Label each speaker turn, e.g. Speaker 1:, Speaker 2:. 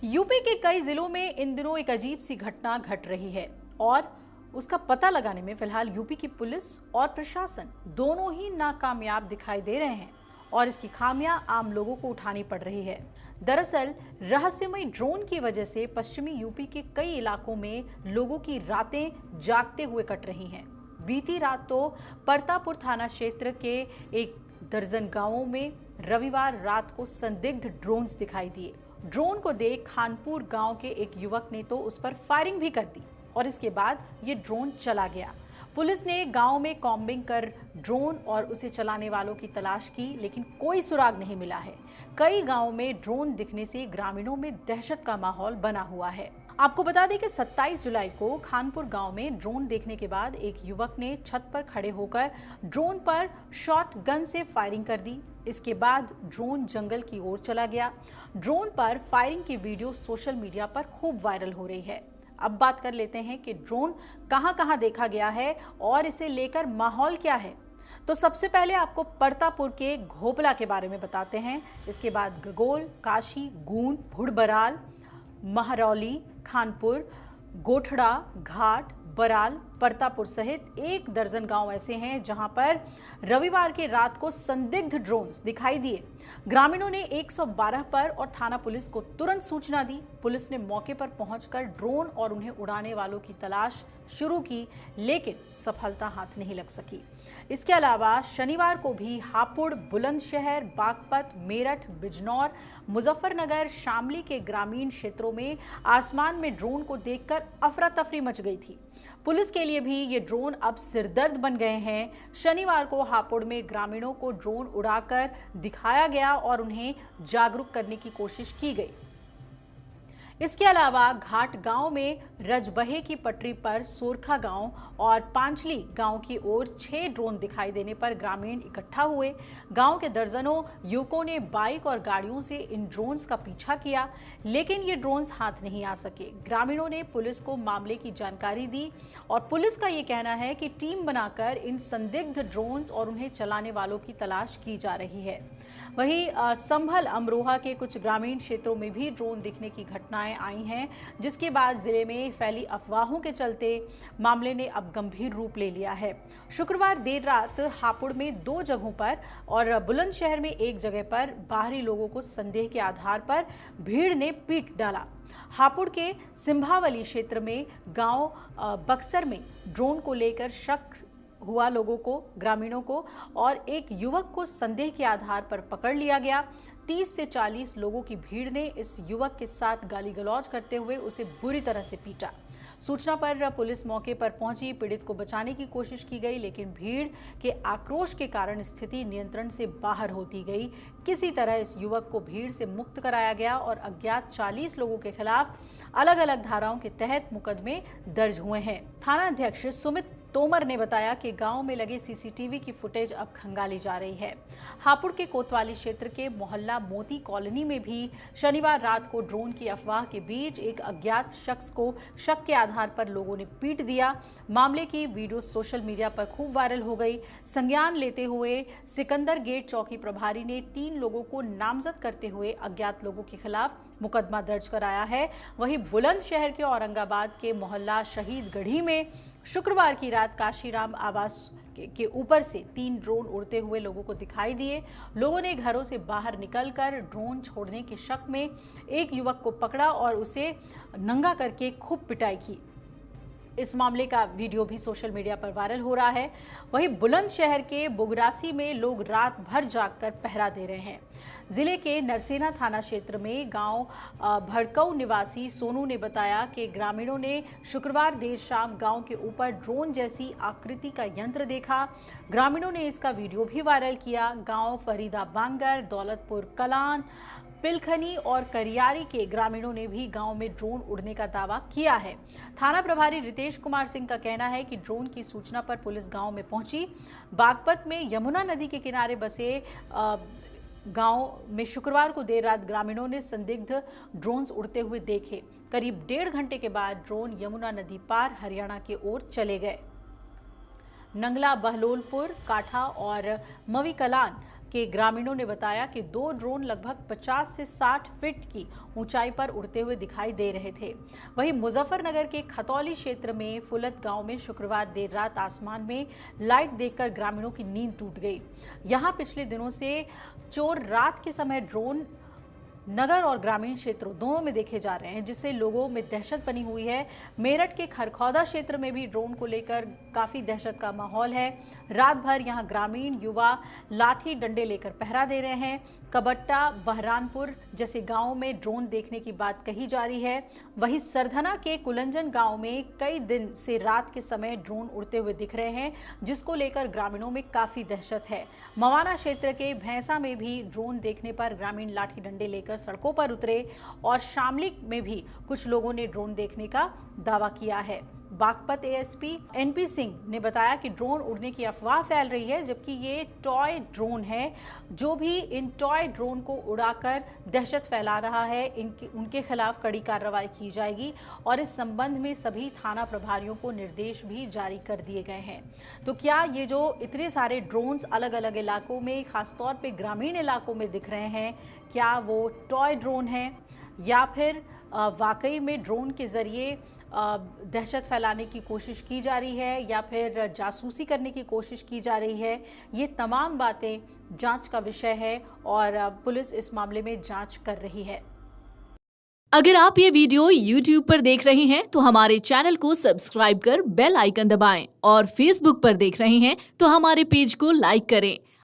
Speaker 1: UP के कई जिलों में इन दिनों एक अजीब सी घटना घट रही है और उसका पता लगाने में फिलहाल यूपी की पुलिस और प्रशासन दोनों ही नाकामयाब दिखाई दे रहे हैं और इसकी खामियां आम लोगों को उठानी पड़ रही है। दरअसल रहस्यमय ड्रोन की वजह से पश्चिमी यूपी के कई इलाकों में लोगों की रातें जागते हुए कट रही हैं। बीती रात तो परतापुर थाना क्षेत्र के एक दर्जन गांवों में रविवार रात को संदिग्ध ड्रोन्स दिखाई दिए। ड्रोन को देख खानपुर गांव के एक युवक ने तो उस पर फायरिंग भी कर दी और इसके बाद ये ड्रोन चला गया। पुलिस ने गांव में कॉम्बिंग कर ड्रोन और उसे चलाने वालों की तलाश की, लेकिन कोई सुराग नहीं मिला है। कई गांवों में ड्रोन दिखने से ग्रामीणों में दहशत का माहौल बना हुआ है। आपको बता दें कि 27 जुलाई को खानपुर गांव में ड्रोन देखने के बाद एक युवक ने छत पर खड़े होकर ड्रोन पर शॉट गन से फायरिंग कर दी। इसके बाद ड्रोन जंगल की ओर चला गया। ड्रोन पर फायरिंग की वीडियो सोशल मीडिया पर खूब वायरल हो रही है। अब बात कर लेते हैं कि ड्रोन कहां-कहां देखा गया है और इसे लेकर माहौल क्या है। तो सबसे पहले आपको परतापुर के घोपला के बारे में बताते हैं। इसके बाद गगोल, काशी, गून, भुड़बराल, महरौली, खानपुर, गोठड़ा, घाट, बराल, परतापुर सहित एक दर्जन गांव ऐसे हैं जहां पर रविवार की रात को संदिग्ध ड्रोन्स दिखाई दिए। ग्रामीणों ने 112 पर और थाना पुलिस को तुरंत सूचना दी। पुलिस ने मौके पर पहुंचकर ड्रोन और उन्हें उड़ाने वालों की तलाश शुरू की, लेकिन सफलता हाथ नहीं लग सकी। इसके अलावा शनिवार को भी हापुड़, बुलंदशहर, बागपत, मेरठ, बिजनौर, मुजफ्फरनगर, शामली के ग्रामीण क्षेत्रों में आसमान में ड्रोन को देखकर अफरा तफरी मच गई थी। पुलिस के लिए भी ये ड्रोन अब सिरदर्द बन गए हैं। शनिवार को हापुड़ में ग्रामीणों को ड्रोन उड़ाकर दिखाया गया और उन्हें जागरूक करने की कोशिश की गई। इसके अलावा घाट गांव में रजबहे की पटरी पर सोरखा गांव और पांचली गांव की ओर 6 ड्रोन दिखाई देने पर ग्रामीण इकट्ठा हुए। गांव के दर्जनों युवकों ने बाइक और गाड़ियों से इन ड्रोन्स का पीछा किया, लेकिन ये ड्रोन्स हाथ नहीं आ सके। ग्रामीणों ने पुलिस को मामले की जानकारी दी और पुलिस का ये कहना है कि टीम बनाकर इन संदिग्ध ड्रोन्स और उन्हें चलाने वालों की तलाश की जा रही है। वहीं संभल, अमरोहा के कुछ ग्रामीण क्षेत्रों में भी ड्रोन दिखने की घटनाएं आई हैं, जिसके बाद जिले में फैली अफवाहों के चलते मामले ने अब गंभीर रूप ले लिया है। शुक्रवार देर रात हापुड़ में 2 जगहों पर और बुलंदशहर में 1 जगह पर बाहरी लोगों को संदेह के आधार पर भीड़ ने पीट डाला। हापुड़ के सिंभावली क्षेत्र में गांव बक्सर में ड्रोन को लेकर शक हुआ लोगों को, ग्रामीणों को, और एक युवक को संदेह के आधार पर पकड़ लिया गया। 30 से 40 लोगों की भीड़ ने इस युवक के साथ गाली गलौज करते हुए उसे बुरी तरह से पीटा। सूचना पर पुलिस मौके पर पहुंची, पीड़ित को बचाने की कोशिश की गई, लेकिन भीड़ के आक्रोश के कारण स्थिति नियंत्रण से बाहर होती गई। किसी तरह इस युवक को भीड़ से मुक्त कराया गया और अज्ञात 40 लोगों के खिलाफ अलग अलग धाराओं के तहत मुकदमे दर्ज हुए हैं। थाना अध्यक्ष सुमित तोमर ने बताया कि गांव में लगे सीसीटीवी की फुटेज अब खंगाली जा रही है। हापुड़ के कोतवाली क्षेत्र के मोहल्ला मोती कॉलोनी में भी शनिवार रात को ड्रोन की अफवाह के बीच एक अज्ञात शख्स को शक के आधार पर लोगों ने पीट दिया। मामले की वीडियो सोशल मीडिया पर खूब वायरल हो गई। संज्ञान लेते हुए सिकंदर गेट चौकी प्रभारी ने 3 लोगों को नामजद करते हुए अज्ञात लोगों के खिलाफ मुकदमा दर्ज कराया है। वहीं बुलंदशहर के औरंगाबाद के मोहल्ला शहीद गढ़ी में शुक्रवार की रात काशीराम आवास के ऊपर से 3 ड्रोन उड़ते हुए लोगों को दिखाई दिए। लोगों ने घरों से बाहर निकलकर ड्रोन छोड़ने के शक में एक युवक को पकड़ा और उसे नंगा करके खूब पिटाई की। इस मामले का वीडियो भी सोशल मीडिया पर वायरल हो रहा है। वहीं बुलंदशहर के बुगरासी में लोग रात भर जागकर पहरा दे रहे हैं। जिले के नरसेना थाना क्षेत्र में गांव भड़कऊ निवासी सोनू ने बताया कि ग्रामीणों ने शुक्रवार देर शाम गांव के ऊपर ड्रोन जैसी आकृति का यंत्र देखा। ग्रामीणों ने इसका वीडियो भी वायरल किया। गांव फरीदा बांगर, दौलतपुर कलान, पिलखनी और करियारी के ग्रामीणों ने भी गांव में ड्रोन उड़ने का दावा किया है। थाना प्रभारी रितेश कुमार सिंह का कहना है कि ड्रोन की सूचना पर पुलिस गांव में पहुंची। बागपत में यमुना नदी के किनारे बसे गांव में शुक्रवार को देर रात ग्रामीणों ने संदिग्ध ड्रोन्स उड़ते हुए देखे। करीब 1.5 घंटे के बाद ड्रोन यमुना नदी पार हरियाणा की ओर चले गए। नंगला, बहलोलपुर, काठा और मवी कलान के ग्रामीणों ने बताया कि 2 ड्रोन लगभग 50 से 60 फीट की ऊंचाई पर उड़ते हुए दिखाई दे रहे थे। वहीं मुजफ्फरनगर के खतौली क्षेत्र में फुलत गांव में शुक्रवार देर रात आसमान में लाइट देखकर ग्रामीणों की नींद टूट गई। यहां पिछले दिनों से चोर रात के समय ड्रोन नगर और ग्रामीण क्षेत्रों दोनों में देखे जा रहे हैं, जिससे लोगों में दहशत बनी हुई है। मेरठ के खरखौदा क्षेत्र में भी ड्रोन को लेकर काफी दहशत का माहौल है। रात भर यहां ग्रामीण युवा लाठी डंडे लेकर पहरा दे रहे हैं। कबट्टा, बहरानपुर जैसे गांवों में ड्रोन देखने की बात कही जा रही है। वहीं सरधना के कुलंजन गांव में कई दिन से रात के समय ड्रोन उड़ते हुए दिख रहे हैं, जिसको लेकर ग्रामीणों में काफी दहशत है। मवाना क्षेत्र के भैंसा में भी ड्रोन देखने पर ग्रामीण लाठी डंडे लेकर सड़कों पर उतरे और शामली में भी कुछ लोगों ने ड्रोन देखने का दावा किया है। बागपत एएसपी एनपी सिंह ने बताया कि ड्रोन उड़ने की अफवाह फैल रही है, जबकि ये टॉय ड्रोन है। जो भी इन टॉय ड्रोन को उड़ाकर दहशत फैला रहा है, उनके खिलाफ कड़ी कार्रवाई की जाएगी और इस संबंध में सभी थाना प्रभारियों को निर्देश भी जारी कर दिए गए हैं। तो क्या ये जो इतने सारे ड्रोन्स अलग अलग इलाकों में, खासतौर पे ग्रामीण इलाकों में दिख रहे हैं, क्या वो टॉय ड्रोन हैं या फिर वाकई में ड्रोन के जरिए दहशत फैलाने की कोशिश की जा रही है या फिर जासूसी करने की कोशिश की जा रही है? ये तमाम बातें जांच का विषय है और पुलिस इस मामले में जांच कर रही है।
Speaker 2: अगर आप ये वीडियो YouTube पर देख रहे हैं तो हमारे चैनल को सब्सक्राइब कर बेल आइकन दबाएं और Facebook पर देख रहे हैं तो हमारे पेज को लाइक करें।